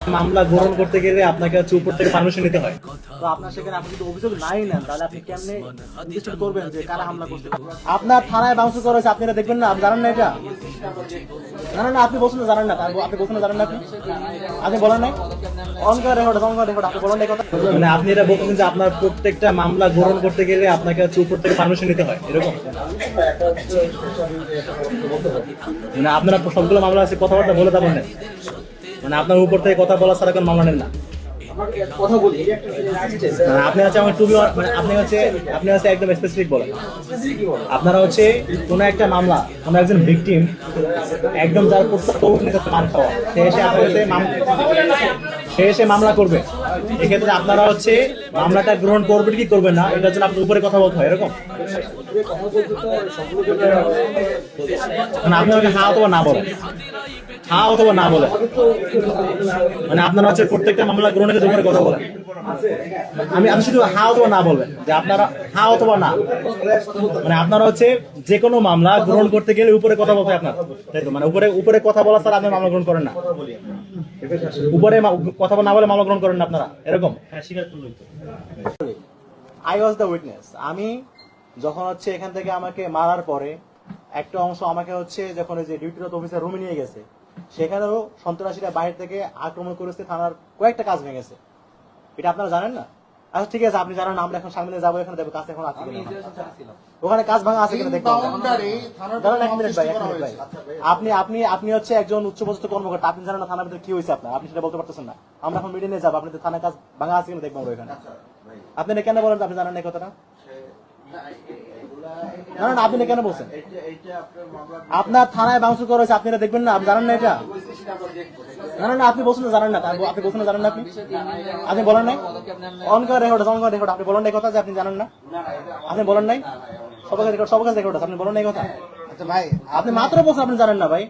মামলা গ্রহণ করতে গেলে আপনাকে হচ্ছে উপর থেকে পারমিশন নিতে হয়। তো আপনার সেখানে আপনি যদি অভিযোগ নাই নেন তাহলে আপনি কেমনে ইনভেস্টিগেট করবেন যে কারা হামলা করছে? আপনার থানায় বাউন্সার করা হয়েছে, আপনারা দেখবেন না? আপনি জানেন না এটা? জানেন না? আপনি বলছেন না জানেন না, আপনি বলছেন না জানেন না? আপনি বলেন নাই অন করে রেকর্ড আপনি বলেন না এই কথা। মানে আপনি এটা বলছেন যে আপনার প্রত্যেকটা মামলা গ্রহণ করতে গেলে আপনাকে হচ্ছে উপর থেকে পারমিশন নিতে হয়, এরকম? মানে আপনারা সবগুলো মামলা আছে কথাবার্তা বলে যাবেন না, মানে আপনার উপর থেকে কথা বলা ছাড়া কোনো মামলা নেন না। কথা বলি মানে আপনি হচ্ছে আমার টুবি মানে আপনি হচ্ছে একদম স্পেসিফিক বলেন। আপনারা হচ্ছে কোনো একটা মামলা, কোনো একজন ভিকটিম একদম যার মার খাওয়া, সে এসে মামলা করবে, এক্ষেত্রে আপনারা হচ্ছে মামলাটা গ্রহণ করবেন কি করবেন না, এটার জন্য আপনার উপরে কথা বলতে হয়, এরকম? মানে আপনি আমাকে হ্যাঁ অথবা না বলেন, হ্যাঁ অথবা না বলেন। মানে আপনারা হচ্ছে প্রত্যেকটা মামলা গ্রহণের উপরে কথা বলেন। আমি শুধু হ্যাঁ অথবা না বলবেন, যে আপনারা হ্যাঁ অথবা না, মানে আপনারা হচ্ছে যে কোনো মামলা গ্রহণ করতে গেলে উপরে কথা বলতে হয় আপনার, তাই তো? মানে উপরে কথা বলা ছাড়া আপনি মামলা গ্রহণ করেন না, উপরে কথা না বলে মামলা গ্রহণ করেন না আপনারা, এরকম? I was the witness. আমি যখন হচ্ছে এখান থেকে আমাকে মারার পরে একটা অংশ আমাকে হচ্ছে যখন ওই যে ডিউটিরত অফিসার রুমে নিয়ে গেছে, সেখানেও সন্ত্রাসীরা বাইরে থেকে আক্রমণ করেছে, থানার কয়েকটা কাজ ভেঙেছে। এটা আপনারা জানেন না? আচ্ছা ঠিক আছে, আপনি জানেন, আমরা এখন সামনে যাবো, এখানে দেখবো কাজ এখন আছে কিনা, ওখানে কাজ ভাঙা আছে কিনা দেখবো। দাঁড়ান এক মিনিট ভাই, আপনি আপনি আপনি হচ্ছে একজন উচ্চপদস্থ কর্মকর্তা, আপনি জানেন না থানার ভিতরে কি হয়েছে আপনার, আপনি সেটা বলতে পারতেছেন না। আমরা এখন মিটিং নিয়ে যাবো, আপনাদের থানায় কাজ ভাঙা আছে কিনা দেখবো আমরা এখানে। আপনি কেন বলেন আপনি জানেন না এই কথাটা? না না, আপনি কেন বলছেন? আপনার থানায় বাউন্সার করা হয়েছে, আপনারা দেখবেন না? আপনি জানেন না এটা? না না, আপনি বলছেন না জানেন না, আপনি বলছেন না জানেন না? আপনি বলেন নাই অন করে রেকর্ড আপনি বলেন এই কথা যে আপনি জানেন না? আপনি বলেন নাই? সবার কাছে রেকর্ড, আপনি বলেন এই কথা। আচ্ছা ভাই, আপনি মাত্র বলছেন আপনি জানেন না ভাই।